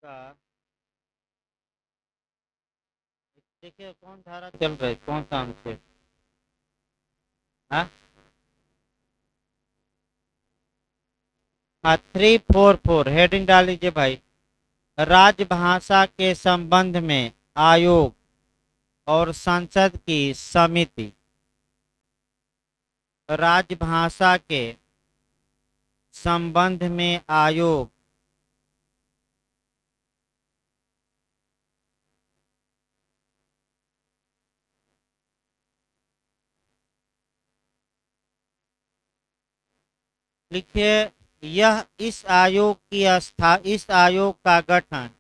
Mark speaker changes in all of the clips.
Speaker 1: का देखिए कौन धारा चल रहा है कौन सा अनुच्छेद। हाँ, 344 हेडिंग डाल लीजिए भाई। राजभाषा के संबंध में आयोग और संसद की समिति। राजभाषा के संबंध में आयोग लिखिए। यह इस आयोग का गठन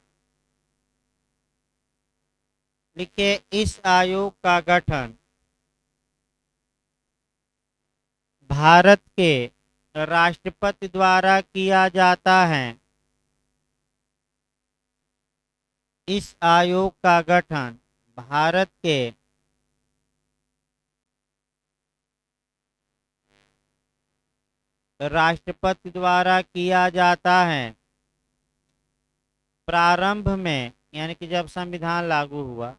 Speaker 1: लिखिए। इस आयोग का गठन भारत के राष्ट्रपति द्वारा किया जाता है। इस आयोग का गठन भारत के राष्ट्रपति द्वारा किया जाता है। प्रारंभ में यानी कि जब संविधान लागू हुआ,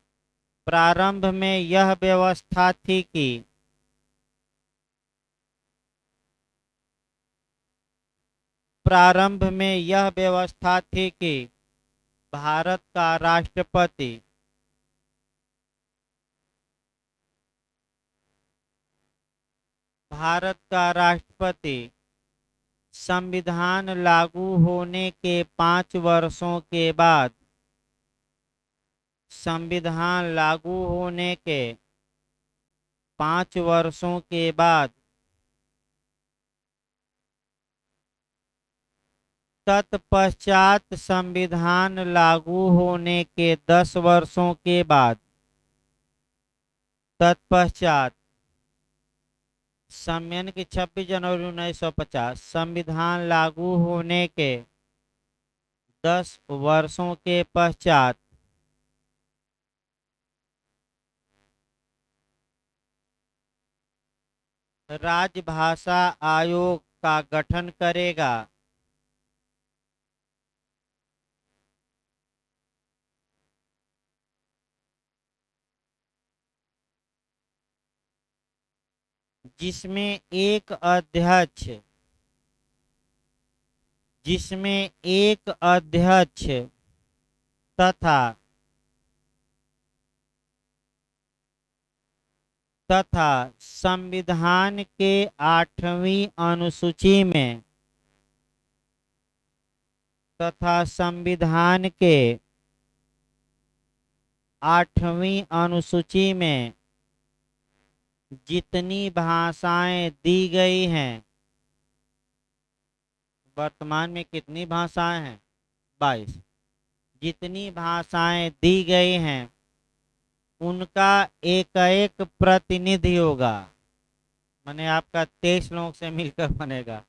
Speaker 1: प्रारंभ में यह व्यवस्था थी कि भारत का राष्ट्रपति संविधान लागू होने के 5 वर्षों के बाद संविधान लागू होने के 5 वर्षों के बाद तत्पश्चात संविधान लागू होने के 10 वर्षों के बाद तत्पश्चात यानी कि 26 जनवरी 1950 संविधान लागू होने के 10 वर्षों के पश्चात राजभाषा आयोग का गठन करेगा। जिसमें एक अध्यक्ष तथा संविधान के 8वीं अनुसूची में जितनी भाषाएं दी गई हैं, वर्तमान में कितनी भाषाएं हैं? 22। जितनी भाषाएं दी गई हैं उनका एक एक प्रतिनिधि होगा। माने आपका 23 लोगों से मिलकर बनेगा।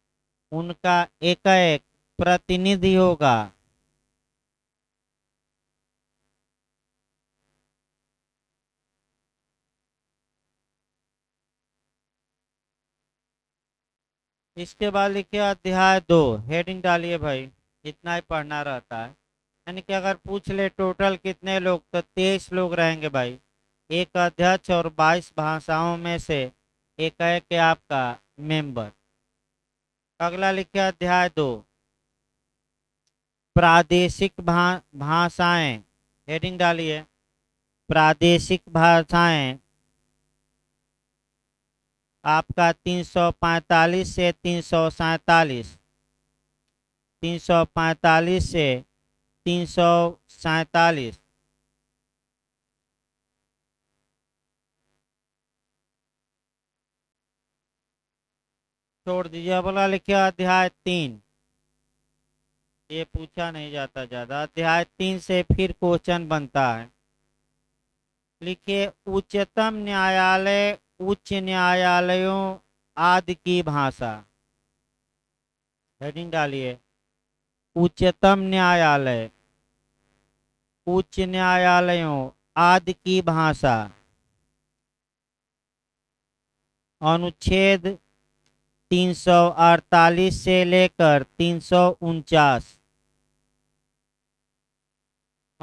Speaker 1: उनका एक एक प्रतिनिधि होगा। इसके बाद लिखिए अध्याय 2 हेडिंग डालिए भाई। इतना ही पढ़ना रहता है। यानी कि अगर पूछ ले टोटल कितने लोग तो 23 लोग रहेंगे भाई। एक अध्यक्ष और 22 भाषाओं में से एक है आपका मेंबर। अगला लिखिए अध्याय 2 प्रादेशिक भाषाएं। हेडिंग डालिए प्रादेशिक भाषाएं। आपका 345 से 347 345 से 347। छोड़ दीजिए। अगला लिखिए अध्याय 3। ये पूछा नहीं जाता ज्यादा। अध्याय 3 से फिर क्वेश्चन बनता है। लिखिए उच्चतम न्यायालय उच्च न्यायालयों आदि की भाषा। हेडिंग डालिए उच्चतम न्यायालय उच्च न्यायालयों आदि की भाषा। अनुच्छेद 348 से लेकर 349।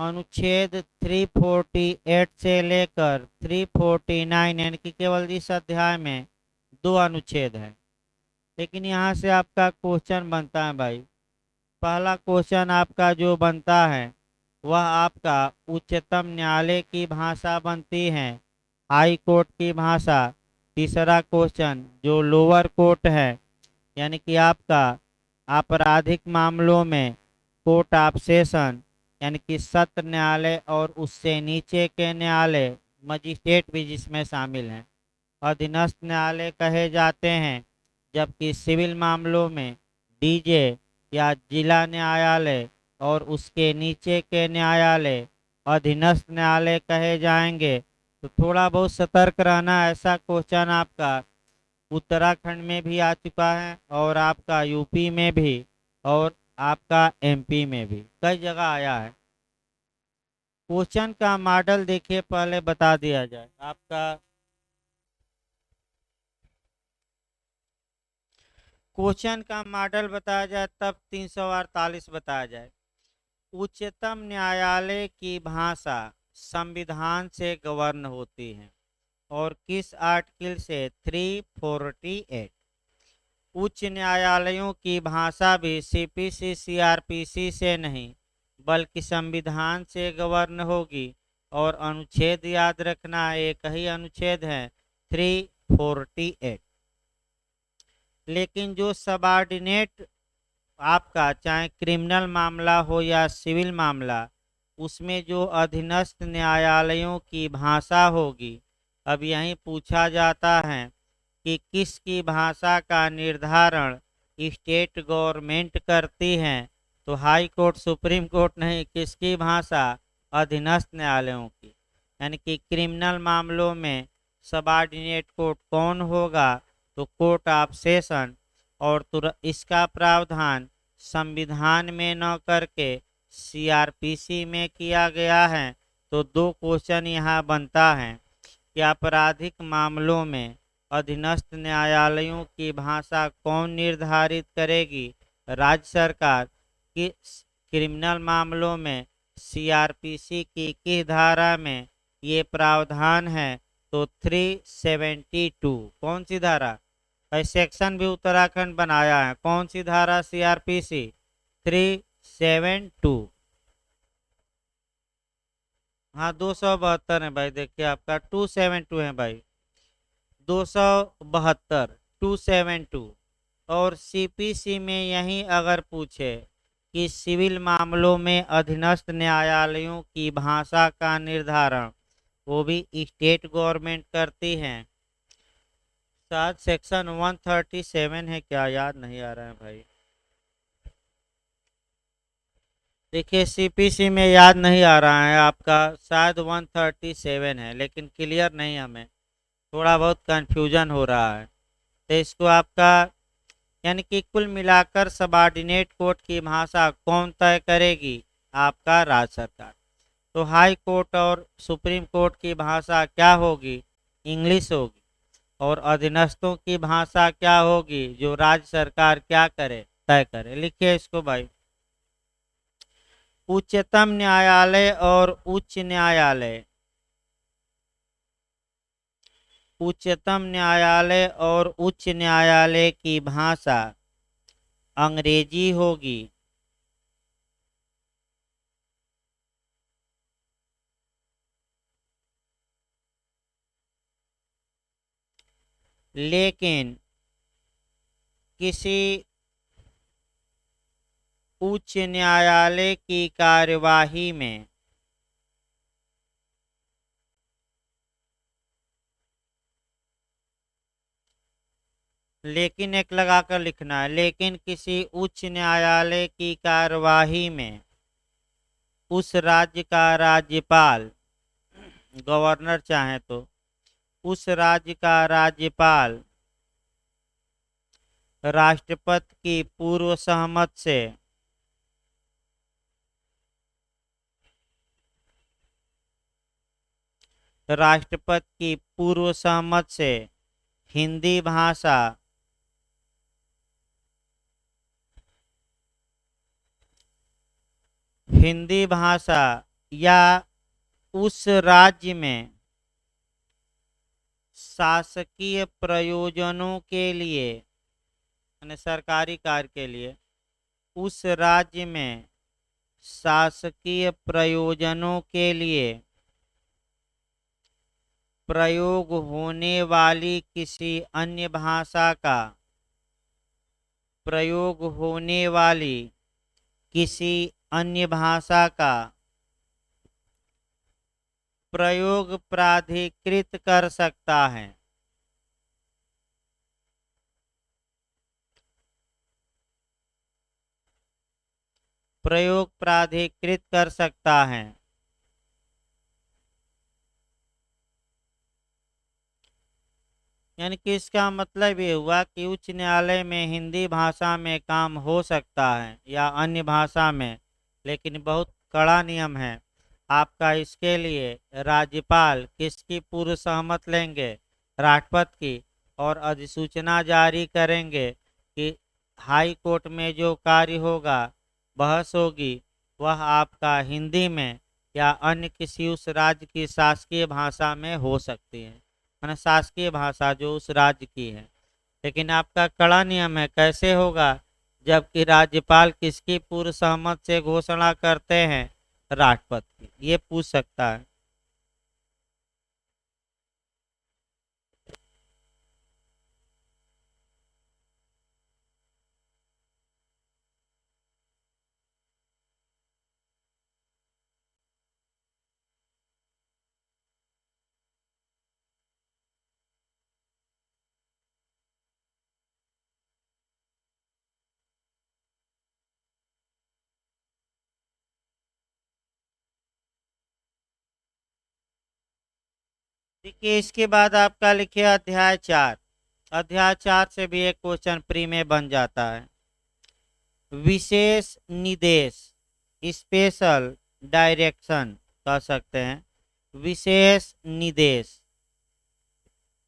Speaker 1: अनुच्छेद 348 से लेकर 349 यानी कि केवल इस अध्याय में 2 अनुच्छेद हैं। लेकिन यहाँ से आपका क्वेश्चन बनता है भाई। पहला क्वेश्चन आपका जो बनता है वह आपका उच्चतम न्यायालय की भाषा बनती है, हाई कोर्ट की भाषा। तीसरा क्वेश्चन जो लोअर कोर्ट है यानी कि आपका आपराधिक मामलों में कोर्ट ऑफ सेशन यानी कि सत्र न्यायालय और उससे नीचे के न्यायालय मजिस्ट्रेट भी जिसमें शामिल हैं, अधीनस्थ न्यायालय कहे जाते हैं। जबकि सिविल मामलों में डीजे या जिला न्यायालय और उसके नीचे के न्यायालय अधीनस्थ न्यायालय कहे जाएंगे। तो थोड़ा बहुत सतर्क रहना, ऐसा क्वेश्चन आपका उत्तराखंड में भी आ चुका है और आपका यूपी में भी और आपका एमपी में भी कई जगह आया है। क्वेश्चन का मॉडल देखिए, पहले बता दिया जाए आपका। क्वेश्चन का मॉडल बताया जाए तब 348 बताया जाए। उच्चतम न्यायालय की भाषा संविधान से गवर्न होती है और किस आर्टिकल से? 348। उच्च न्यायालयों की भाषा भी सीपीसी सीआरपीसी से नहीं बल्कि संविधान से गवर्न होगी। और अनुच्छेद याद रखना, एक ही अनुच्छेद है 348। लेकिन जो सबऑर्डिनेट आपका चाहे क्रिमिनल मामला हो या सिविल मामला, उसमें जो अधीनस्थ न्यायालयों की भाषा होगी, अब यहीं पूछा जाता है कि किसकी भाषा का निर्धारण स्टेट गवर्नमेंट करती है। तो हाई कोर्ट सुप्रीम कोर्ट नहीं, किसकी भाषा? अधीनस्थ न्यायालयों की। यानी कि क्रिमिनल मामलों में सबऑर्डिनेट कोर्ट कौन होगा? तो कोर्ट ऑफ सेशन। और इसका प्रावधान संविधान में न करके सीआरपीसी में किया गया है। तो दो क्वेश्चन यहाँ बनता है कि आपराधिक मामलों में अधीनस्थ न्यायालयों की भाषा कौन निर्धारित करेगी? राज्य सरकार। क्रिमिनल मामलों में सीआरपीसी की किस धारा में ये प्रावधान है? तो 372। कौन सी धारा? सेक्शन भी उत्तराखंड बनाया है, कौन सी धारा? सीआरपीसी 372। हाँ 272 है भाई, देखिए आपका 272 है भाई, 272 272। और सीपीसी में यही अगर पूछे कि सिविल मामलों में अधीनस्थ न्यायालयों की भाषा का निर्धारण वो भी स्टेट गवर्नमेंट करती है। शायद सेक्शन 137 है क्या, याद नहीं आ रहा है भाई। देखिए सीपीसी में याद नहीं आ रहा है आपका, शायद 137 है, लेकिन क्लियर नहीं, हमें थोड़ा बहुत कंफ्यूजन हो रहा है। तो इसको आपका यानी कि कुल मिलाकर सबऑर्डिनेट कोर्ट की भाषा कौन तय करेगी? आपका राज्य सरकार। तो हाई कोर्ट और सुप्रीम कोर्ट की भाषा क्या होगी? इंग्लिश होगी। और अधीनस्थों की भाषा क्या होगी? जो राज्य सरकार क्या करे, तय करे। लिखिए इसको भाई। उच्चतम न्यायालय और उच्च न्यायालय, उच्चतम न्यायालय और उच्च न्यायालय की भाषा अंग्रेजी होगी। लेकिन किसी उच्च न्यायालय की कार्यवाही में लेकिन एक लगाकर लिखना है, लेकिन किसी उच्च न्यायालय की कार्यवाही में उस राज्य का राज्यपाल, गवर्नर चाहे तो उस राज्य का राज्यपाल राष्ट्रपति की पूर्व सहमत से राष्ट्रपति की पूर्व सहमत से हिंदी भाषा हिंदी भाषा या उस राज्य में शासकीय प्रयोजनों के लिए, यानी सरकारी कार्य के लिए, उस राज्य में शासकीय प्रयोजनों के लिए प्रयोग होने वाली किसी अन्य भाषा का, प्रयोग होने वाली किसी अन्य भाषा का प्रयोग प्राधिकृत कर सकता है। प्रयोग प्राधिकृत कर सकता है। यानी कि इसका मतलब ये हुआ कि उच्च न्यायालय में हिंदी भाषा में काम हो सकता है या अन्य भाषा में, लेकिन बहुत कड़ा नियम है आपका। इसके लिए राज्यपाल किसकी पूर्व सहमत लेंगे? राष्ट्रपति की। और अधिसूचना जारी करेंगे कि हाई कोर्ट में जो कार्य होगा, बहस होगी, वह आपका हिंदी में या अन्य किसी उस राज्य की शासकीय भाषा में हो सकती है, माना शासकीय भाषा जो उस राज्य की है। लेकिन आपका कड़ा नियम है, कैसे होगा? जबकि राज्यपाल किसकी पूर्व सहमत से घोषणा करते हैं? राष्ट्रपति की। ये पूछ सकता है। देखिए, इसके बाद आपका लिखिए अध्याय 4। अध्याय 4 से भी एक क्वेश्चन प्री में बन जाता है। विशेष निर्देश, स्पेशल डायरेक्शन कह सकते हैं। विशेष निर्देश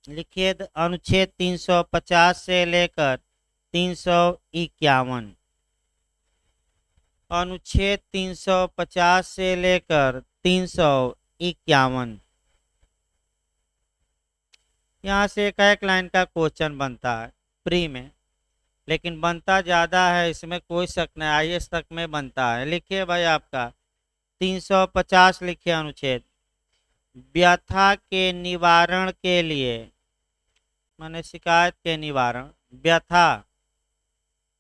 Speaker 1: लिखिए अनुच्छेद 350 से लेकर 351। अनुच्छेद 350 से लेकर 351। यहाँ से एक लाइन का क्वेश्चन बनता है प्री में, लेकिन बनता ज़्यादा है, इसमें कोई शक नहीं, आईएएस तक में बनता है। लिखिए भाई आपका 350 लिखिए अनुच्छेद। व्यथा के निवारण के लिए, माने शिकायत के निवारण, व्यथा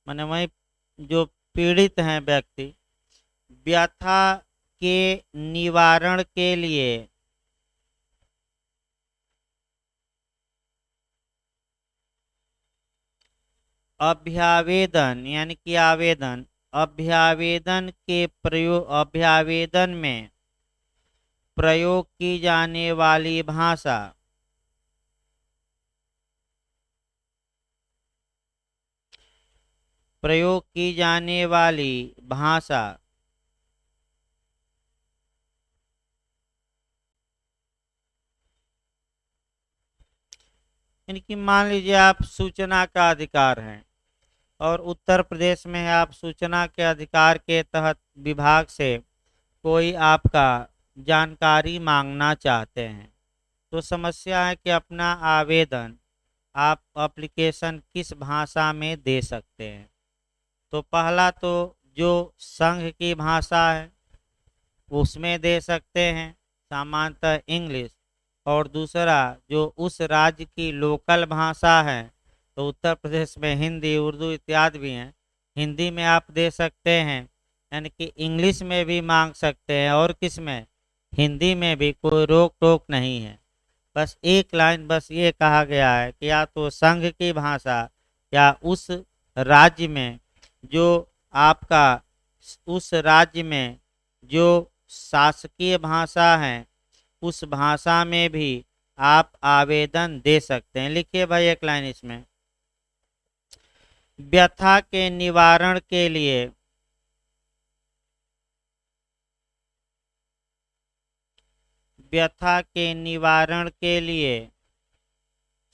Speaker 1: माने वही जो पीड़ित हैं व्यक्ति, व्यथा के निवारण के लिए अभ्यावेदन, यानी कि आवेदन, अभ्यावेदन के प्रयोग, अभ्यावेदन में प्रयोग की जाने वाली भाषा, प्रयोग की जाने वाली भाषा यानी कि मान लीजिए आप सूचना का अधिकार हैं और उत्तर प्रदेश में है, आप सूचना के अधिकार के तहत विभाग से कोई आपका जानकारी मांगना चाहते हैं, तो समस्या है कि अपना आवेदन आप एप्लीकेशन किस भाषा में दे सकते हैं। तो पहला तो जो संघ की भाषा है उसमें दे सकते हैं, सामान्यतः इंग्लिश। और दूसरा जो उस राज्य की लोकल भाषा है, तो उत्तर प्रदेश में हिंदी, उर्दू इत्यादि भी हैं, हिंदी में आप दे सकते हैं, यानी कि इंग्लिश में भी मांग सकते हैं और किस में? हिंदी में भी, कोई रोक टोक नहीं है। बस एक लाइन बस ये कहा गया है कि या तो संघ की भाषा या उस राज्य में जो आपका, उस राज्य में जो शासकीय भाषा है उस भाषा में भी आप आवेदन दे सकते हैं। लिखिए भाई एक लाइन इसमें, व्यथा के निवारण के लिए, व्यथा के निवारण के लिए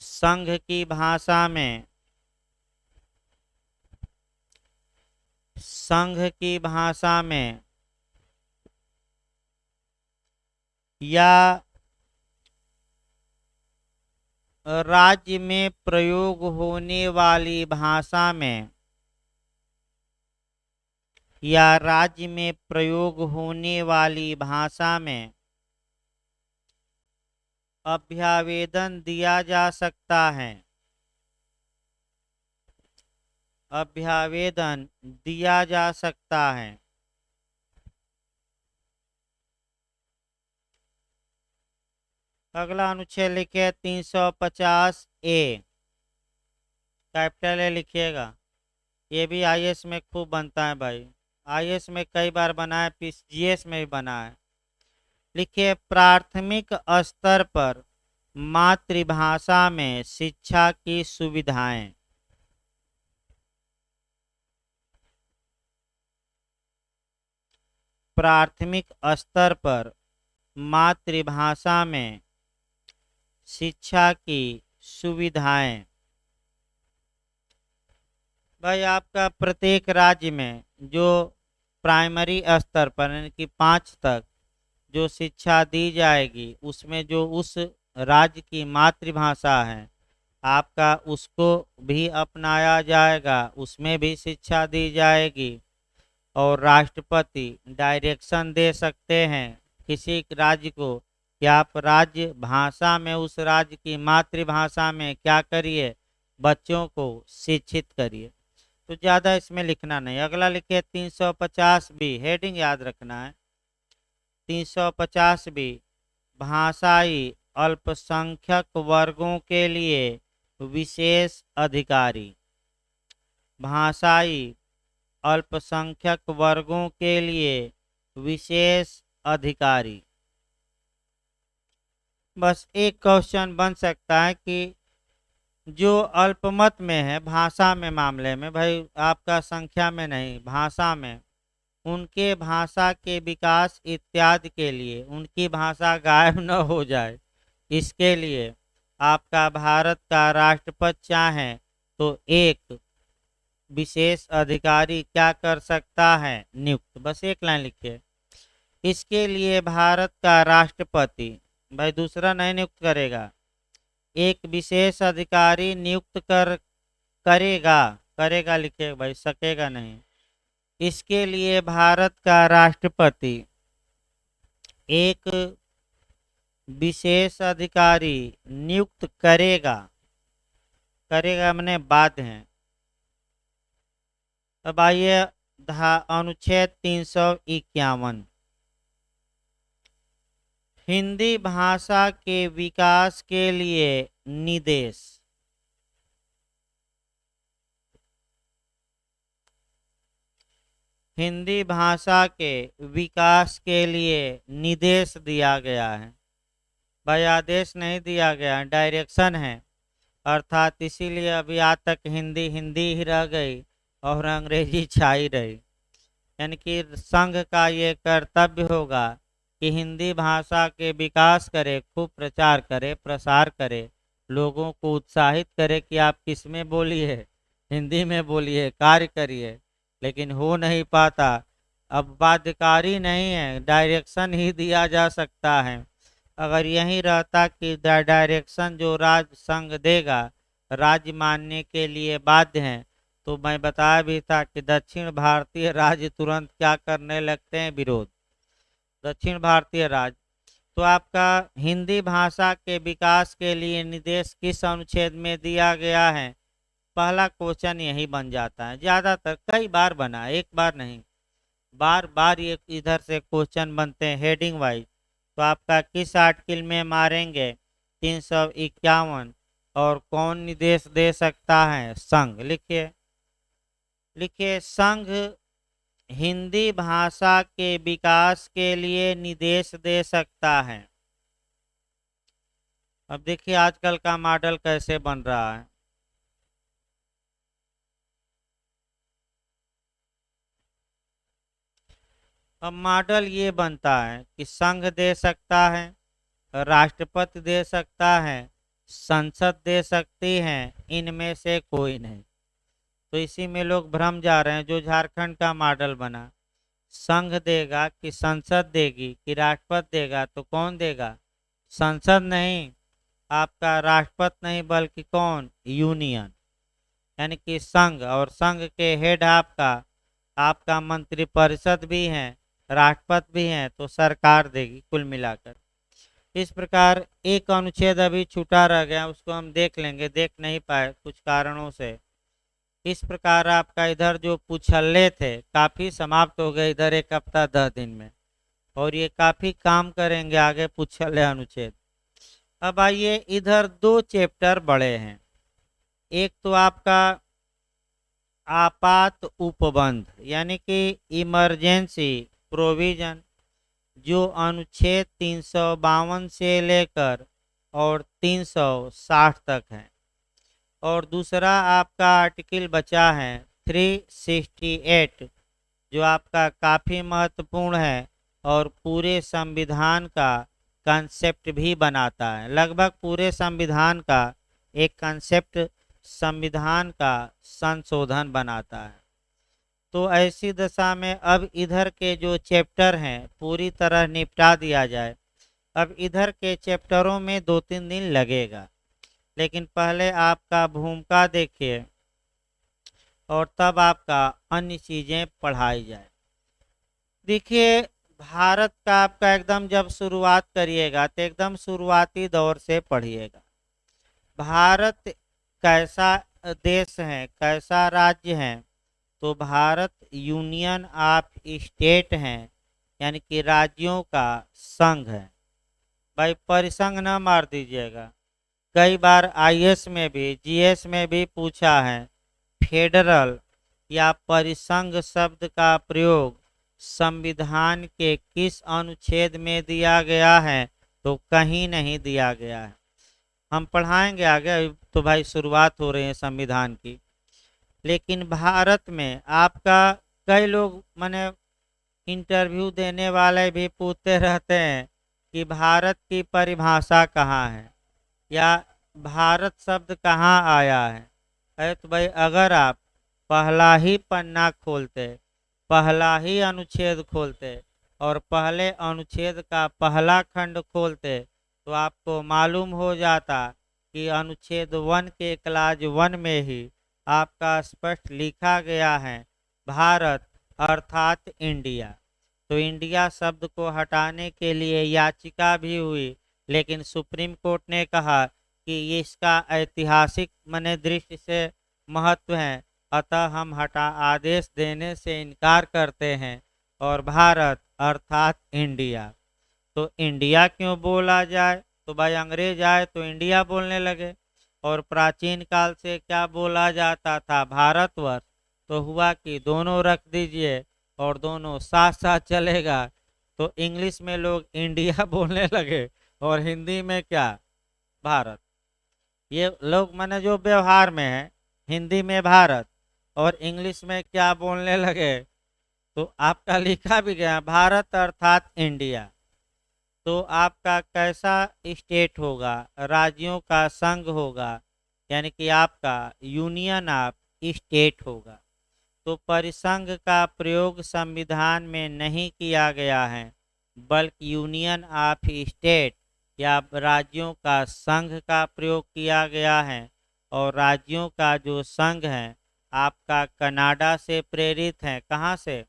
Speaker 1: संघ की भाषा में, संघ की भाषा में या राज्य में प्रयोग होने वाली भाषा में, या राज्य में प्रयोग होने वाली भाषा में अभ्यावेदन दिया जा सकता है। अभ्यावेदन दिया जा सकता है। अगला अनुच्छेद लिखिए 350 ए, कैपिटल ए लिखिएगा। ये भी आईएएस में खूब बनता है भाई, आईएएस में कई बार बना है, पीसीजीएस में भी बना है। लिखिए प्राथमिक स्तर पर मातृभाषा में शिक्षा की सुविधाएं। प्राथमिक स्तर पर मातृभाषा में शिक्षा की सुविधाएं। भाई आपका प्रत्येक राज्य में जो प्राइमरी स्तर पर यानी कि 5 तक जो शिक्षा दी जाएगी, उसमें जो उस राज्य की मातृभाषा है आपका, उसको भी अपनाया जाएगा, उसमें भी शिक्षा दी जाएगी। और राष्ट्रपति डायरेक्शन दे सकते हैं किसी राज्य को कि आप राज्य भाषा में उस राज्य की मातृभाषा में क्या करिए, बच्चों को शिक्षित करिए। तो ज़्यादा इसमें लिखना नहीं। अगला लिखिए 350 बी, हेडिंग याद रखना है। 350 बी, भाषाई अल्पसंख्यक वर्गों के लिए विशेष अधिकारी। भाषाई अल्पसंख्यक वर्गों के लिए विशेष अधिकारी। बस एक क्वेश्चन बन सकता है कि जो अल्पमत में है भाषा में, मामले में भाई आपका संख्या में नहीं, भाषा में, उनके भाषा के विकास इत्यादि के लिए उनकी भाषा गायब न हो जाए, इसके लिए आपका भारत का राष्ट्रपति चाहे तो एक विशेष अधिकारी क्या कर सकता है, नियुक्त। बस एक लाइन लिखिए। इसके लिए भारत का राष्ट्रपति भाई दूसरा नहीं नियुक्त करेगा, एक विशेष अधिकारी नियुक्त करेगा। करेगा लिखिए भाई, सकेगा नहीं। इसके लिए भारत का राष्ट्रपति एक विशेष अधिकारी नियुक्त करेगा। करेगा मैंने बाध्य है। अब आइए अनुच्छेद 351, हिंदी भाषा के विकास के लिए निर्देश। हिंदी भाषा के विकास के लिए निर्देश दिया गया है। भाई आदेश नहीं दिया गया, डायरेक्शन है। अर्थात इसीलिए अभी आज तक हिंदी हिंदी ही रह गई और अंग्रेजी छाई रही। यानी कि संघ का ये कर्तव्य होगा कि हिंदी भाषा के विकास करे, खूब प्रचार करे, प्रसार करे, लोगों को उत्साहित करे कि आप किस में बोलिए, हिंदी में बोलिए, कार्य करिए। लेकिन हो नहीं पाता। अब बाध्यकारी नहीं है, डायरेक्शन ही दिया जा सकता है। अगर यही रहता कि डायरेक्शन जो राज्य संघ देगा राज्य मानने के लिए बाध्य हैं, तो मैं बताया भी था कि दक्षिण भारतीय राज्य तुरंत क्या करने लगते हैं, विरोध। दक्षिण भारतीय राज्य। तो आपका हिंदी भाषा के विकास के लिए निर्देश किस अनुच्छेद में दिया गया है, पहला क्वेश्चन यही बन जाता है। ज्यादातर कई बार बना, एक बार नहीं, बार बार ये इधर से क्वेश्चन बनते हैं हेडिंग वाइज। तो आपका किस आर्टिकल में मारेंगे, 351। और कौन निर्देश दे सकता है, संघ। लिखिए लिखिए संघ हिंदी भाषा के विकास के लिए निर्देश दे सकता है। अब देखिए आजकल का मॉडल कैसे बन रहा है। अब मॉडल ये बनता है कि संघ दे सकता है, राष्ट्रपति दे सकता है, संसद दे सकती है, इनमें से कोई नहीं। तो इसी में लोग भ्रम जा रहे हैं, जो झारखंड का मॉडल बना। संघ देगा कि संसद देगी कि राष्ट्रपति देगा, तो कौन देगा? संसद नहीं, आपका राष्ट्रपति नहीं, बल्कि कौन? यूनियन, यानी कि संघ। और संघ के हेड आपका आपका मंत्रिपरिषद भी है, राष्ट्रपति भी हैं, तो सरकार देगी कुल मिलाकर। इस प्रकार एक अनुच्छेद अभी छूटा रह गया, उसको हम देख लेंगे, देख नहीं पाए कुछ कारणों से। इस प्रकार आपका इधर जो पूछल्ले थे काफी समाप्त हो गए इधर 1 हफ्ता 10 दिन में, और ये काफी काम करेंगे आगे पूछल्ले अनुच्छेद। अब आइए, इधर 2 चैप्टर बड़े हैं। एक तो आपका आपात उपबंध, यानी कि इमरजेंसी प्रोविजन, जो अनुच्छेद 352 से लेकर और 360 तक है। और दूसरा आपका आर्टिकल बचा है 368, जो आपका काफ़ी महत्वपूर्ण है और पूरे संविधान का कंसेप्ट भी बनाता है। लगभग पूरे संविधान का एक कंसेप्ट, संविधान का संशोधन बनाता है। तो ऐसी दशा में अब इधर के जो चैप्टर हैं पूरी तरह निपटा दिया जाए। अब इधर के चैप्टरों में 2-3 दिन लगेगा, लेकिन पहले आपका भूमिका देखिए और तब आपका अन्य चीज़ें पढ़ाई जाए। देखिए, भारत का आपका एकदम जब शुरुआत करिएगा तो एकदम शुरुआती दौर से पढ़िएगा। भारत कैसा देश है, कैसा राज्य है? तो भारत यूनियन ऑफ स्टेट हैं, यानी कि राज्यों का संघ है। भाई परिसंघ न मार दीजिएगा, कई बार आईएएस में भी जीएस में भी पूछा है। फेडरल या परिसंघ शब्द का प्रयोग संविधान के किस अनुच्छेद में दिया गया है? तो कहीं नहीं दिया गया है। हम पढ़ाएंगे आगे, अभी तो भाई शुरुआत हो रही है संविधान की। लेकिन भारत में आपका कई लोग माने इंटरव्यू देने वाले भी पूछते रहते हैं कि भारत की परिभाषा कहाँ है, या भारत शब्द कहाँ आया है। अरे तो भाई अगर आप पहला ही पन्ना खोलते, पहला ही अनुच्छेद खोलते और पहले अनुच्छेद का पहला खंड खोलते, तो आपको मालूम हो जाता कि अनुच्छेद 1 के क्लाज 1 में ही आपका स्पष्ट लिखा गया है भारत अर्थात इंडिया। तो इंडिया शब्द को हटाने के लिए याचिका भी हुई, लेकिन सुप्रीम कोर्ट ने कहा कि इसका ऐतिहासिक मने दृष्टि से महत्व है, अतः हम हटा आदेश देने से इनकार करते हैं और भारत अर्थात इंडिया। तो इंडिया क्यों बोला जाए? तो भाई अंग्रेज आए तो इंडिया बोलने लगे, और प्राचीन काल से क्या बोला जाता था? भारतवर्ष। तो हुआ कि दोनों रख दीजिए और दोनों साथ साथ चलेगा। तो इंग्लिश में लोग इंडिया बोलने लगे और हिंदी में क्या? भारत। ये लोग माने जो व्यवहार में है, हिंदी में भारत और इंग्लिश में क्या बोलने लगे? तो आपका लिखा भी गया भारत अर्थात इंडिया। तो आपका कैसा स्टेट होगा? राज्यों का संघ होगा, यानी कि आपका यूनियन ऑफ स्टेट होगा। तो परिसंघ का प्रयोग संविधान में नहीं किया गया है, बल्कि यूनियन ऑफ स्टेट या राज्यों का संघ का प्रयोग किया गया है। और राज्यों का जो संघ है आपका कनाडा से प्रेरित है। कहाँ से?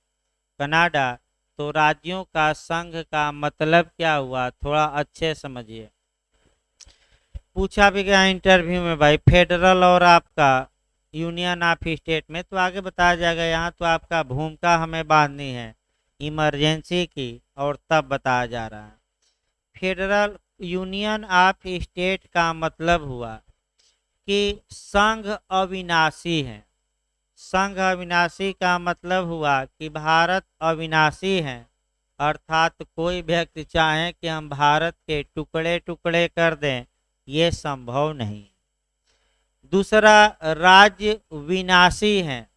Speaker 1: कनाडा। तो राज्यों का संघ का मतलब क्या हुआ? थोड़ा अच्छे समझिए, पूछा भी गया इंटरव्यू में भाई, फेडरल और आपका यूनियन ऑफ स्टेट में। तो आगे बताया जाएगा, यहाँ तो आपका भूमिका हमें बांधनी है इमरजेंसी की, और तब बताया जा रहा है। फेडरल यूनियन ऑफ स्टेट का मतलब हुआ कि संघ अविनाशी है। संघ अविनाशी का मतलब हुआ कि भारत अविनाशी है, अर्थात कोई व्यक्ति चाहे कि हम भारत के टुकड़े टुकड़े कर दें, ये संभव नहीं। दूसरा, राज्य विनाशी है।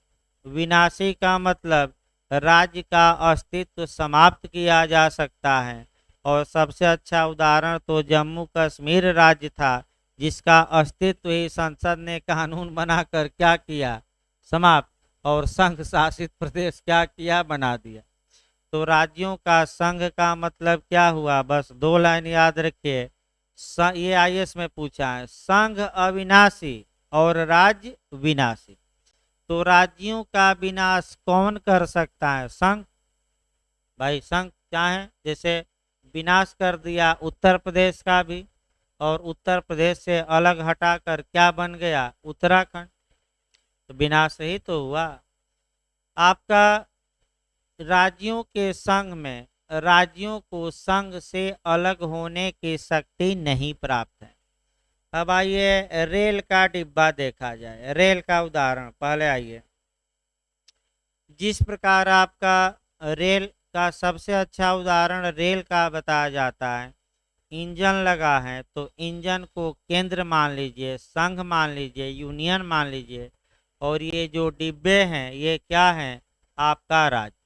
Speaker 1: विनाशी का मतलब राज्य का अस्तित्व समाप्त किया जा सकता है। और सबसे अच्छा उदाहरण तो जम्मू कश्मीर राज्य था, जिसका अस्तित्व ही संसद ने कानून बनाकर क्या किया? समाप्त। और संघ शासित प्रदेश क्या किया? बना दिया। तो राज्यों का संघ का मतलब क्या हुआ, बस 2 लाइन याद रखिए। ये आईएएस में पूछा है, संघ अविनाशी और राज्य विनाशी। तो राज्यों का विनाश कौन कर सकता है, संघ। भाई संघ क्या है, जैसे विनाश कर दिया उत्तर प्रदेश का भी, और उत्तर प्रदेश से अलग हटाकर क्या बन गया, उत्तराखंड। तो विनाश ही तो हुआ आपका। राज्यों के संघ में राज्यों को संघ से अलग होने की शक्ति नहीं प्राप्त है। अब आइए रेल का डिब्बा देखा जाए, रेल का उदाहरण पहले आइए। जिस प्रकार आपका रेल का सबसे अच्छा उदाहरण रेल का बताया जाता है, इंजन लगा है तो इंजन को केंद्र मान लीजिए, संघ मान लीजिए, यूनियन मान लीजिए, और ये जो डिब्बे हैं ये क्या है, आपका राज्य।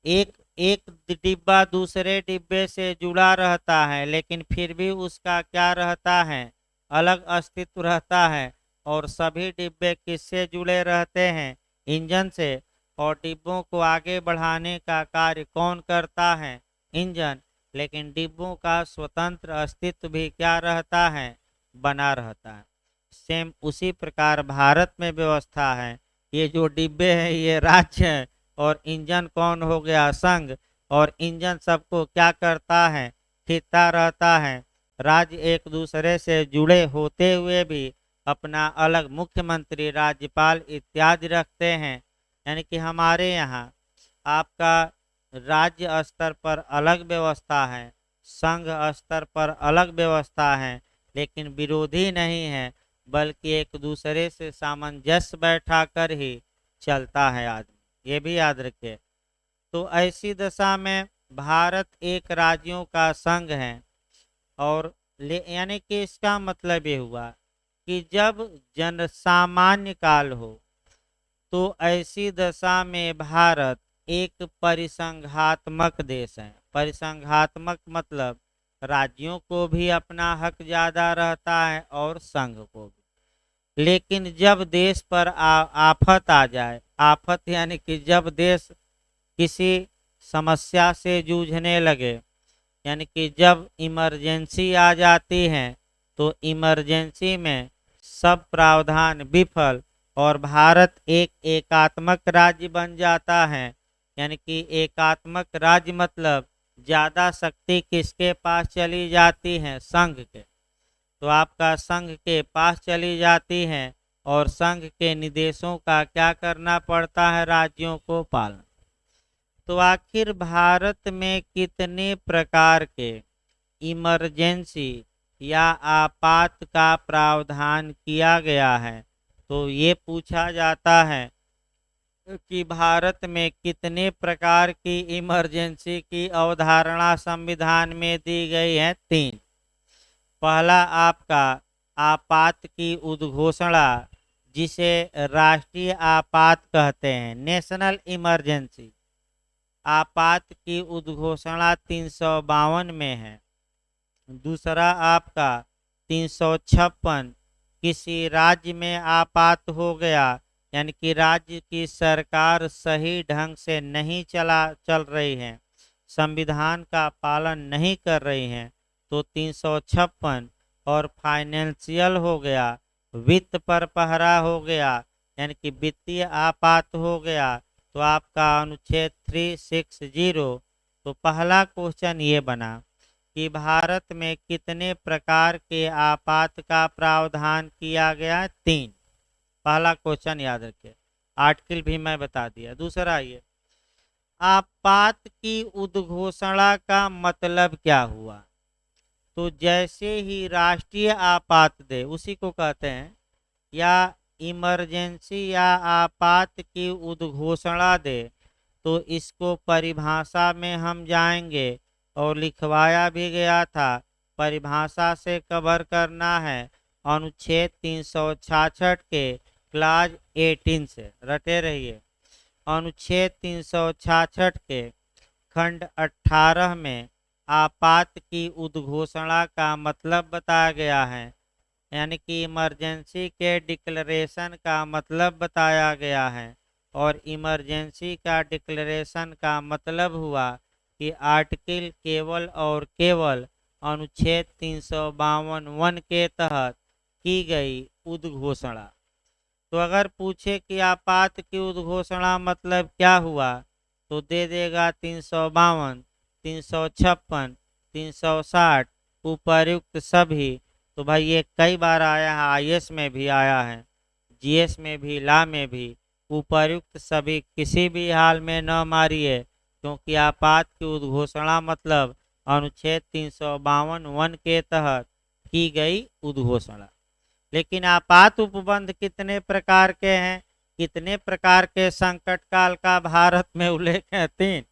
Speaker 1: एक एक डिब्बा दूसरे डिब्बे से जुड़ा रहता है, लेकिन फिर भी उसका क्या रहता है, अलग अस्तित्व रहता है। और सभी डिब्बे किससे जुड़े रहते हैं, इंजन से। और डिब्बों को आगे बढ़ाने का कार्य कौन करता है, इंजन। लेकिन डिब्बों का स्वतंत्र अस्तित्व भी क्या रहता है, बना रहता है। सेम उसी प्रकार भारत में व्यवस्था है, ये जो डिब्बे हैं ये राज्य है, और इंजन कौन हो गया, संघ। और इंजन सबको क्या करता है, खींचता रहता है। राज्य एक दूसरे से जुड़े होते हुए भी अपना अलग मुख्यमंत्री, राज्यपाल इत्यादि रखते हैं। यानी कि हमारे यहाँ आपका राज्य स्तर पर अलग व्यवस्था है, संघ स्तर पर अलग व्यवस्था है, लेकिन विरोधी नहीं है, बल्कि एक दूसरे से सामंजस्य बैठा कर ही चलता है आदमी, ये भी याद रखिए। तो ऐसी दशा में भारत एक राज्यों का संघ है। और यानी कि इसका मतलब ये हुआ कि जब जन सामान्य काल हो तो ऐसी दशा में भारत एक परिसंघात्मक देश है। परिसंघात्मक मतलब राज्यों को भी अपना हक ज्यादा रहता है और संघ को भी। लेकिन जब देश पर आफत आ जाए, आफत यानी कि जब देश किसी समस्या से जूझने लगे, यानी कि जब इमरजेंसी आ जाती है, तो इमरजेंसी में सब प्रावधान विफल और भारत एक एकात्मक राज्य बन जाता है। यानी कि एकात्मक राज्य मतलब ज्यादा शक्ति किसके पास चली जाती है, संघ के। तो आपका संघ के पास चली जाती है और संघ के निर्देशों का क्या करना पड़ता है, राज्यों को पालन। तो आखिर भारत में कितने प्रकार के इमरजेंसी या आपात का प्रावधान किया गया है, तो ये पूछा जाता है कि भारत में कितने प्रकार की इमरजेंसी की अवधारणा संविधान में दी गई है, 3। पहला आपका आपात की उद्घोषणा, जिसे राष्ट्रीय आपात कहते हैं, नेशनल इमरजेंसी। आपात की उद्घोषणा 352 में है। दूसरा आपका 356, किसी राज्य में आपात हो गया, यानी कि राज्य की सरकार सही ढंग से नहीं चल रही है, संविधान का पालन नहीं कर रही है, तो 356। और फाइनेंशियल हो गया, वित्त पर पहरा हो गया, यानी कि वित्तीय आपात हो गया, तो आपका अनुच्छेद 360। तो पहला क्वेश्चन ये बना कि भारत में कितने प्रकार के आपात का प्रावधान किया गया, 3। पहला क्वेश्चन याद रखिए, आर्टिकल भी मैं बता दिया। दूसरा ये आपात की उद्घोषणा का मतलब क्या हुआ, तो जैसे ही राष्ट्रीय आपात दे उसी को कहते हैं, या इमरजेंसी या आपात की उद्घोषणा दे, तो इसको परिभाषा में हम जाएंगे और लिखवाया भी गया था। परिभाषा से कवर करना है अनुच्छेद 366 के क्लाज 18 से, रटे रहिए। अनुच्छेद 366 के खंड 18 में आपात की उद्घोषणा का मतलब बताया गया है, यानी कि इमरजेंसी के डिक्लेरेशन का मतलब बताया गया है। और इमरजेंसी का डिक्लेरेशन का मतलब हुआ कि आर्टिकल केवल और केवल अनुच्छेद 352 के तहत की गई उद्घोषणा। तो अगर पूछे कि आपात की उद्घोषणा मतलब क्या हुआ, तो दे देगा 352, 356, 360 उपर्युक्त सभी। तो भाई ये कई बार आया है, आईएएस में भी आया है, जीएस में भी, ला में भी। उपर्युक्त सभी किसी भी हाल में न मारिए, क्योंकि आपात की उद्घोषणा मतलब अनुच्छेद 352 के तहत की गई उद्घोषणा। लेकिन आपात उपबंध कितने प्रकार के हैं, कितने प्रकार के संकट काल का भारत में उल्लेख है? 3।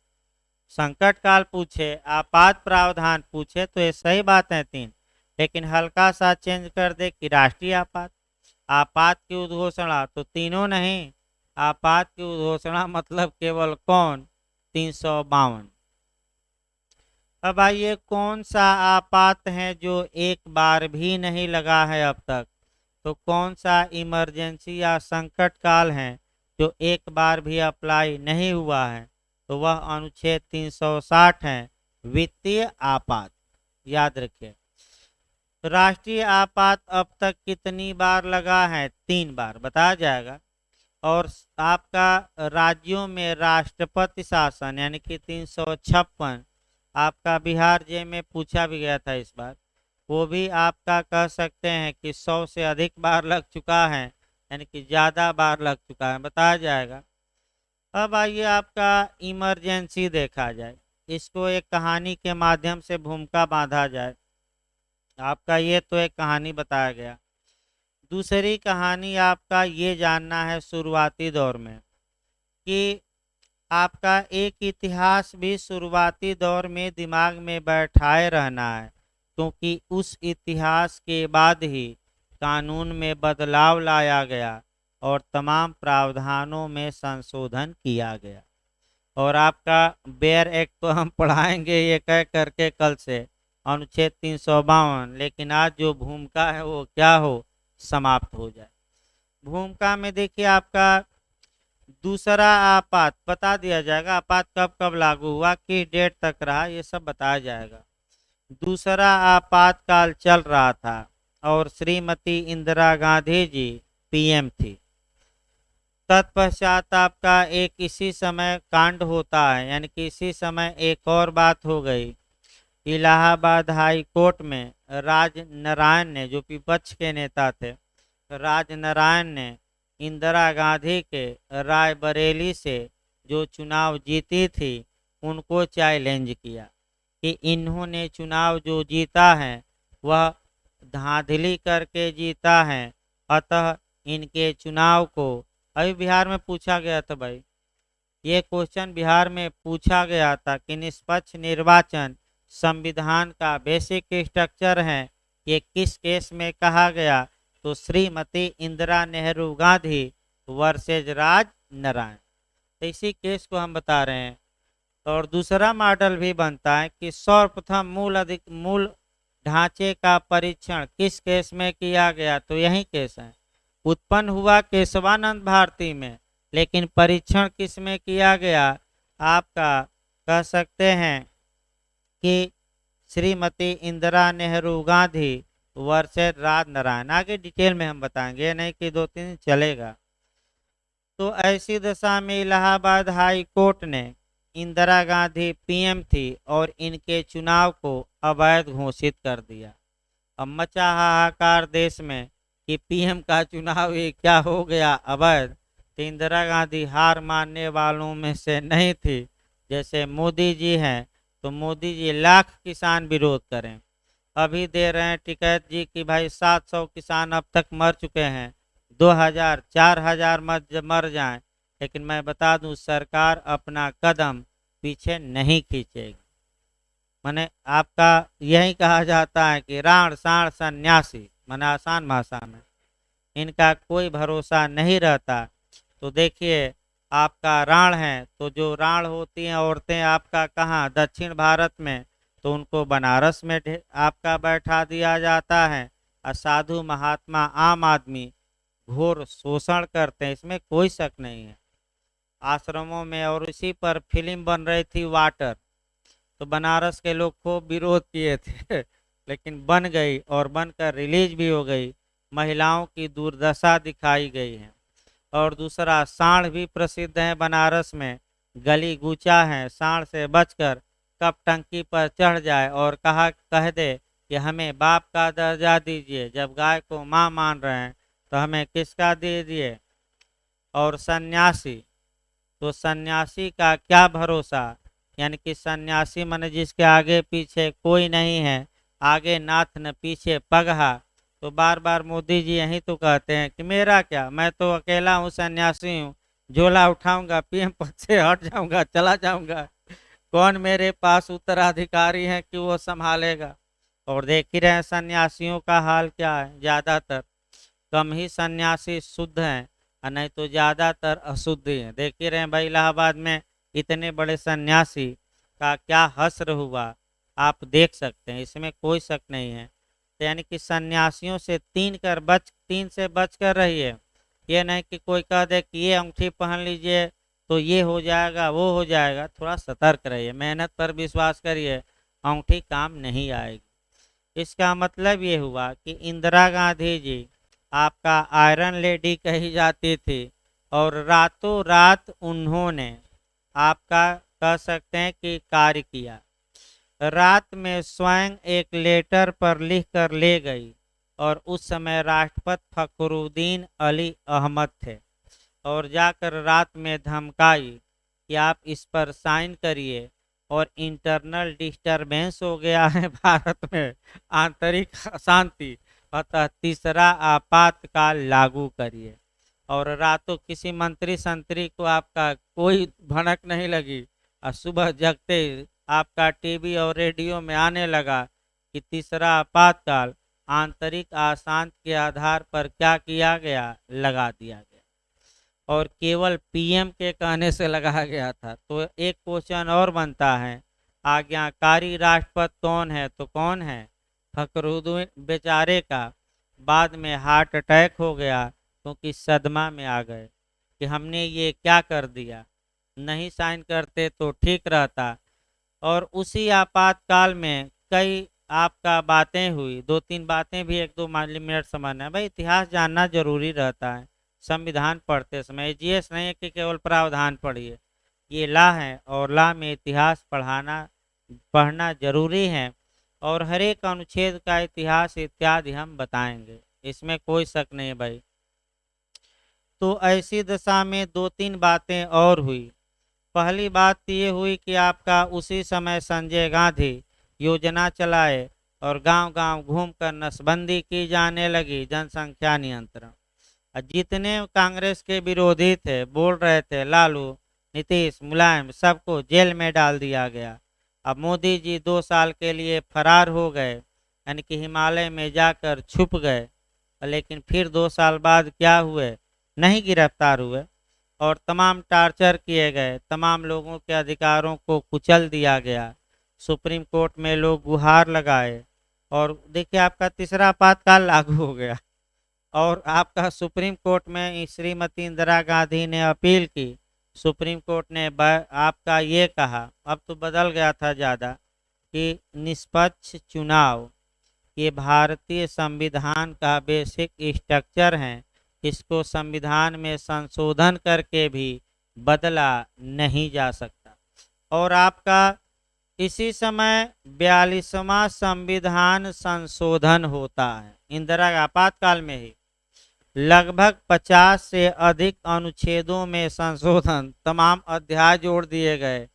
Speaker 1: संकट काल पूछे, आपात प्रावधान पूछे तो ये सही बात है 3, लेकिन हल्का सा चेंज कर दे कि राष्ट्रीय आपात, आपात की उद्घोषणा, तो तीनों नहीं, आपात की उद्घोषणा मतलब केवल कौन? 352। अब आइए, कौन सा आपात है जो एक बार भी नहीं लगा है अब तक? तो कौन सा इमरजेंसी या संकट काल है जो एक बार भी अप्लाई नहीं हुआ है? तो वह अनुच्छेद 360 है, वित्तीय आपात। याद रखिए। राष्ट्रीय आपात अब तक कितनी बार लगा है? 3 बार, बताया जाएगा। और आपका राज्यों में राष्ट्रपति शासन यानी कि 356 आपका बिहार जे में पूछा भी गया था इस बार, वो भी आपका कह सकते हैं कि 100 से अधिक बार लग चुका है, यानी कि ज़्यादा बार लग चुका है, बताया जाएगा। अब आइए आपका इमरजेंसी देखा जाए, इसको एक कहानी के माध्यम से भूमिका बांधा जाए। आपका ये तो एक कहानी बताया गया। दूसरी कहानी आपका ये जानना है शुरुआती दौर में कि आपका एक इतिहास भी शुरुआती दौर में दिमाग में बैठाए रहना है, क्योंकि उस इतिहास के बाद ही कानून में बदलाव लाया गया और तमाम प्रावधानों में संशोधन किया गया। और आपका बेयर एक्ट तो हम पढ़ाएंगे ये कह करके कल से, अनुच्छेद 352, लेकिन आज जो भूमिका है वो क्या हो, समाप्त हो जाए। भूमिका में देखिए आपका दूसरा आपात बता दिया जाएगा, आपात कब कब लागू हुआ, किस डेट तक रहा, ये सब बताया जाएगा। दूसरा आपातकाल चल रहा था और श्रीमती इंदिरा गांधी जी पीएम थी। तत्पश्चात आपका एक इसी समय कांड होता है, यानी कि इसी समय एक और बात हो गई। इलाहाबाद हाई कोर्ट में राज नारायण ने, जो विपक्ष के नेता थे, राज नारायण ने इंदिरा गांधी के रायबरेली से जो चुनाव जीती थी उनको चैलेंज किया कि इन्होंने चुनाव जो जीता है वह धांधली करके जीता है, अतः इनके चुनाव को, अभी बिहार में पूछा गया था भाई, ये क्वेश्चन बिहार में पूछा गया था कि निष्पक्ष निर्वाचन संविधान का बेसिक स्ट्रक्चर है, ये किस केस में कहा गया? तो श्रीमती इंदिरा नेहरू गांधी वर्सेज राज नारायण, तो इसी केस को हम बता रहे हैं। और दूसरा मॉडल भी बनता है कि सर्वप्रथम मूल ढांचे का परीक्षण किस केस में किया गया? तो यही केस है, उत्पन्न हुआ केशवानंद भारती में, लेकिन परीक्षण किस में किया गया? आपका कह सकते हैं कि श्रीमती इंदिरा नेहरू गांधी वर्सेस राज नारायण। आगे डिटेल में हम बताएंगे, नहीं कि 2-3 दिन चलेगा। तो ऐसी दशा में इलाहाबाद हाई कोर्ट ने, इंदिरा गांधी पीएम थी और इनके चुनाव को अवैध घोषित कर दिया। अब मचा हाहाकार देश में कि पीएम का चुनाव ये क्या हो गया, अवैध। तो इंदिरा गांधी हार मानने वालों में से नहीं थी। जैसे मोदी जी हैं, तो मोदी जी लाख किसान विरोध करें, अभी दे रहे हैं टिकैत जी कि भाई 700 किसान अब तक मर चुके हैं, 2000 4000 मर जाएं, लेकिन मैं बता दूं सरकार अपना कदम पीछे नहीं खींचेगी। माने आपका यही कहा जाता है कि राण साण सन्यासी, माने आसान भाषा में इनका कोई भरोसा नहीं रहता। तो देखिए आपका राण है, तो जो राण होती हैं औरतें आपका कहाँ, दक्षिण भारत में, तो उनको बनारस में आपका बैठा दिया जाता है। और साधु महात्मा आम आदमी घोर शोषण करते हैं, इसमें कोई शक नहीं है। आश्रमों में, और इसी पर फिल्म बन रही थी वाटर। तो बनारस के लोग खूब विरोध किए थे लेकिन बन गई और बनकर रिलीज भी हो गई। महिलाओं की दुर्दशा दिखाई गई है। और दूसरा, सांड भी प्रसिद्ध है बनारस में। गली गूचा है, सांड से बचकर कब टंकी पर चढ़ जाए और कह दे कि हमें बाप का दर्जा दीजिए, जब गाय को माँ मान रहे हैं तो हमें किसका दीजिए। और सन्यासी, तो सन्यासी का क्या भरोसा, यानी कि सन्यासी माने जिसके आगे पीछे कोई नहीं है, आगे नाथ न पीछे पगहा। तो बार बार मोदी जी यही तो कहते हैं कि मेरा क्या, मैं तो अकेला हूँ, सन्यासी हूँ, झोला उठाऊंगा, पीएम पद से हट जाऊंगा, चला जाऊंगा, कौन मेरे पास उत्तराधिकारी है कि वो संभालेगा। और देख ही रहे हैं सन्यासियों का हाल क्या है, ज्यादातर कम ही सन्यासी शुद्ध हैं और नहीं तो ज्यादातर अशुद्ध ही हैं। देख ही रहे हैं भाई, इलाहाबाद में इतने बड़े सन्यासी का क्या हश्र हुआ, आप देख सकते हैं, इसमें कोई शक नहीं है। तो यानी कि सन्यासियों से तीन से बच कर रहिए। ये नहीं कि कोई कह दे कि ये अंगूठी पहन लीजिए तो ये हो जाएगा वो हो जाएगा, थोड़ा सतर्क रहिए, मेहनत पर विश्वास करिए, अंगूठी काम नहीं आएगी। इसका मतलब ये हुआ कि इंदिरा गांधी जी आपका आयरन लेडी कही जाती थी, और रातों रात उन्होंने आपका कह सकते हैं कि कार्य किया। रात में स्वयं एक लेटर पर लिख कर ले गई, और उस समय राष्ट्रपति फखरुद्दीन अली अहमद थे, और जाकर रात में धमकाई कि आप इस पर साइन करिए, और इंटरनल डिस्टरबेंस हो गया है भारत में, आंतरिक अशांति, अतः तीसरा आपातकाल लागू करिए। और रातों किसी मंत्री संतरी को आपका कोई भनक नहीं लगी, और सुबह जगते ही आपका टीवी और रेडियो में आने लगा कि तीसरा आपातकाल आंतरिक अशांति के आधार पर क्या किया गया, लगा दिया गया, और केवल पीएम के कहने से लगाया गया था। तो एक क्वेश्चन और बनता है, आज्ञाकारी राष्ट्रपति कौन है, तो कौन है, फखरुद्दीन बेचारे का बाद में हार्ट अटैक हो गया, क्योंकि सदमा में आ गए कि हमने ये क्या कर दिया, नहीं साइन करते तो ठीक रहता। और उसी आपातकाल में कई आपका बातें हुई, दो तीन बातें भी, एक दो मिनट समझना है भाई, इतिहास जानना जरूरी रहता है। संविधान पढ़ते समय जीएस नहीं है कि केवल प्रावधान पढ़िए, ये ला है, और ला में इतिहास पढ़ना जरूरी है, और हर एक अनुच्छेद का इतिहास इत्यादि हम बताएंगे, इसमें कोई शक नहीं है भाई। तो ऐसी दशा में दो तीन बातें और हुई। पहली बात तो ये हुई कि आपका उसी समय संजय गांधी योजना चलाए, और गांव-गांव घूमकर नसबंदी की जाने लगी, जनसंख्या नियंत्रण। और जितने कांग्रेस के विरोधी थे, बोल रहे थे लालू, नीतीश, मुलायम, सबको जेल में डाल दिया गया। अब मोदी जी 2 साल के लिए फरार हो गए, यानी कि हिमालय में जाकर छुप गए, लेकिन फिर 2 साल बाद क्या हुए, नहीं गिरफ्तार हुए, और तमाम टार्चर किए गए, तमाम लोगों के अधिकारों को कुचल दिया गया, सुप्रीम कोर्ट में लोग गुहार लगाए, और देखिए आपका तीसरा आपातकाल लागू हो गया, और आपका सुप्रीम कोर्ट में श्रीमती इंदिरा गांधी ने अपील की, सुप्रीम कोर्ट ने आपका ये कहा, अब तो बदल गया था ज़्यादा, कि निष्पक्ष चुनाव ये भारतीय संविधान का बेसिक स्ट्रक्चर है, इसको संविधान में संशोधन करके भी बदला नहीं जा सकता। और आपका इसी समय 42वां संविधान संशोधन होता है, इंदिरा आपातकाल में ही लगभग 50 से अधिक अनुच्छेदों में संशोधन, तमाम अध्याय जोड़ दिए गए,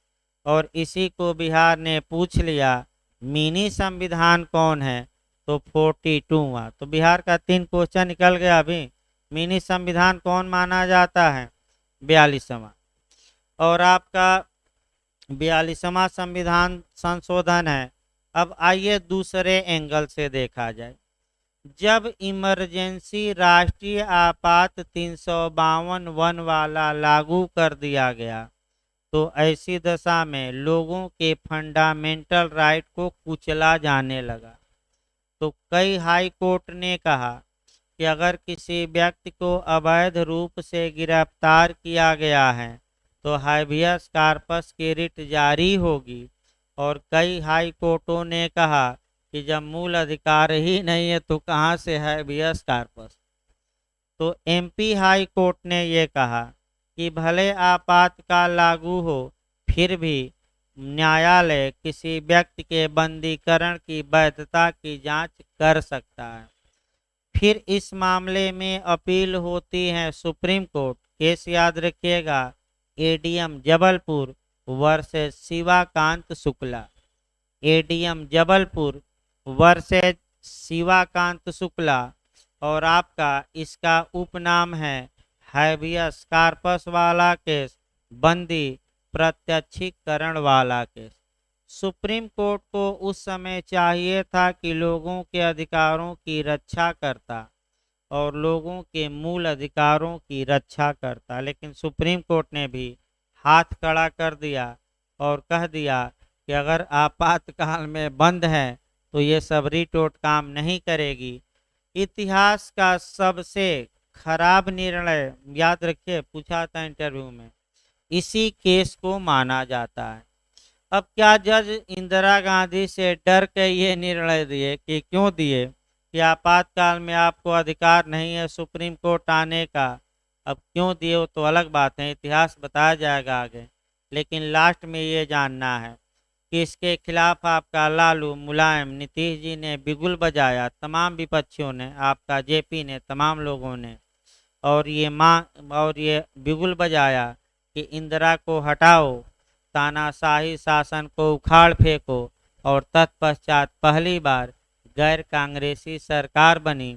Speaker 1: और इसी को बिहार ने पूछ लिया मिनी संविधान कौन है, तो 42वां। तो बिहार का 3 क्वेश्चन निकल गया अभी, मिनी संविधान कौन माना जाता है, 42वां। और आपका 42वां संविधान संशोधन है। अब आइए दूसरे एंगल से देखा जाए, जब इमरजेंसी राष्ट्रीय आपात 352 वाला लागू कर दिया गया, तो ऐसी दशा में लोगों के फंडामेंटल राइट को कुचला जाने लगा। तो कई हाई कोर्ट ने कहा कि अगर किसी व्यक्ति को अवैध रूप से गिरफ्तार किया गया है, तो हाबियस कार्पस की रिट जारी होगी। और कई हाई कोर्टों ने कहा कि जब मूल अधिकार ही नहीं है तो कहाँ से हाबियस कार्पस। तो एमपी हाई कोर्ट ने ये कहा कि भले आपातकाल लागू हो, फिर भी न्यायालय किसी व्यक्ति के बंदीकरण की वैधता की जांच कर सकता है। फिर इस मामले में अपील होती है सुप्रीम कोर्ट। केस याद रखिएगा, ADM Jabalpur versus Shivakant Shukla. ADM Jabalpur versus Shivakant Shukla. और आपका इसका उपनाम है हैबियस कार्पस वाला केस, बंदी प्रत्यक्षीकरण वाला केस। सुप्रीम कोर्ट को उस समय चाहिए था कि लोगों के अधिकारों की रक्षा करता और लोगों के मूल अधिकारों की रक्षा करता, लेकिन सुप्रीम कोर्ट ने भी हाथ खड़ा कर दिया और कह दिया कि अगर आपातकाल में बंद है तो ये सब रिटोट काम नहीं करेगी। इतिहास का सबसे खराब निर्णय, याद रखिए पूछा था इंटरव्यू में, इसी केस को माना जाता है। अब क्या जज इंदिरा गांधी से डर के ये निर्णय दिए कि क्यों दिए कि आपातकाल में आपको अधिकार नहीं है सुप्रीम कोर्ट आने का। अब क्यों दिए वो तो अलग बात है, इतिहास बताया जाएगा आगे। लेकिन लास्ट में ये जानना है कि इसके खिलाफ आपका लालू, मुलायम, नीतीश जी ने बिगुल बजाया, तमाम विपक्षियों ने, आपका जेपी ने, तमाम लोगों ने। और ये बिगुल बजाया कि इंदिरा को हटाओ, तानाशाही शासन को उखाड़ फेंको। और तत्पश्चात पहली बार गैर कांग्रेसी सरकार बनी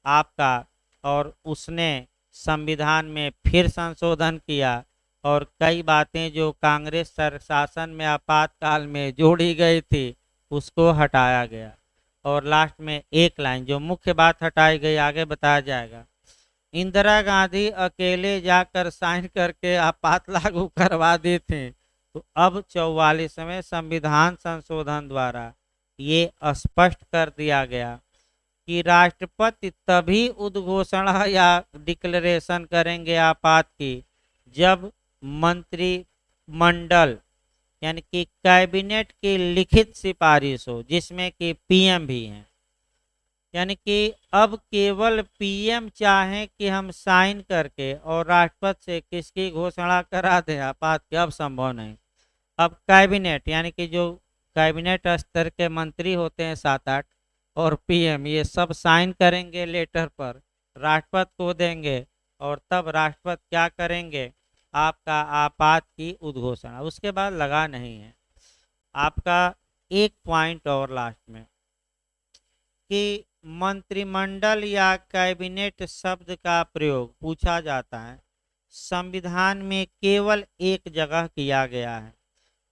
Speaker 1: आपका, और उसने संविधान में फिर संशोधन किया और कई बातें जो कांग्रेस शासन में आपातकाल में जोड़ी गई थी उसको हटाया गया। और लास्ट में एक लाइन जो मुख्य बात हटाई गई, आगे बताया जाएगा, इंदिरा गांधी अकेले जाकर साइन करके आपात लागू करवा दी थी। तो अब 44वें संविधान संशोधन द्वारा ये स्पष्ट कर दिया गया कि राष्ट्रपति तभी उद्घोषणा या डिक्लेरेशन करेंगे आपात की जब मंत्रिमंडल यानी कि कैबिनेट की लिखित सिफारिश हो, जिसमें कि पीएम भी हैं। यानी कि अब केवल पीएम चाहें कि हम साइन करके और राष्ट्रपति से किसकी घोषणा करा दें आपात की, अब संभव नहीं। अब कैबिनेट यानी कि जो कैबिनेट स्तर के मंत्री होते हैं 7-8 और पीएम, ये सब साइन करेंगे लेटर पर, राष्ट्रपति को देंगे और तब राष्ट्रपति क्या करेंगे, आपका आपात की उद्घोषणा। उसके बाद लगा नहीं है। आपका एक पॉइंट और लास्ट में कि मंत्रिमंडल या कैबिनेट शब्द का प्रयोग पूछा जाता है संविधान में केवल एक जगह किया गया है,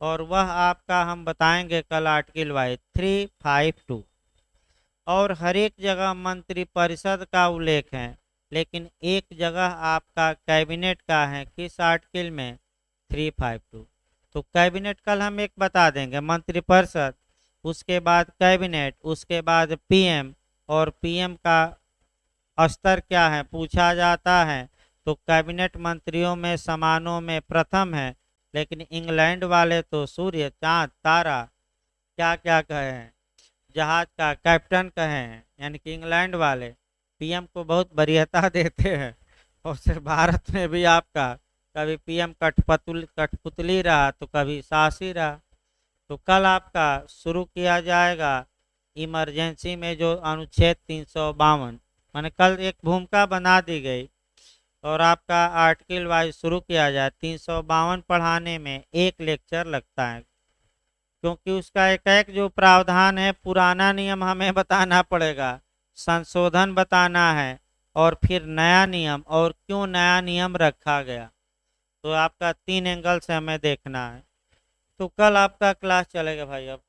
Speaker 1: और वह आपका हम बताएंगे कल आर्टिकल वाइज 352। और हर एक जगह मंत्रिपरिषद का उल्लेख है, लेकिन एक जगह आपका कैबिनेट का है, किस आर्टिकल में, 352। तो कैबिनेट कल हम एक बता देंगे, मंत्रिपरिषद, उसके बाद कैबिनेट, उसके बाद पीएम, और पीएम का स्तर क्या है पूछा जाता है। तो कैबिनेट मंत्रियों में समानों में प्रथम है, लेकिन इंग्लैंड वाले तो सूर्य, चांद, तारा, क्या क्या कहे हैं, जहाज का कैप्टन कहे हैं, यानी कि इंग्लैंड वाले पीएम को बहुत वरीयता देते हैं। और सिर्फ भारत में भी आपका कभी पीएम कठपुतली रहा तो कभी सासी रहा। तो कल आपका शुरू किया जाएगा इमरजेंसी में जो अनुच्छेद 352, मैंने कल एक भूमिका बना दी गई और आपका आर्टिकल वाइज शुरू किया जाए। 352 पढ़ाने में एक लेक्चर लगता है, क्योंकि उसका एक एक जो प्रावधान है, पुराना नियम हमें बताना पड़ेगा, संशोधन बताना है, और फिर नया नियम और क्यों नया नियम रखा गया। तो आपका 3 एंगल से हमें देखना है। तो कल आपका क्लास चलेगा भाई। अब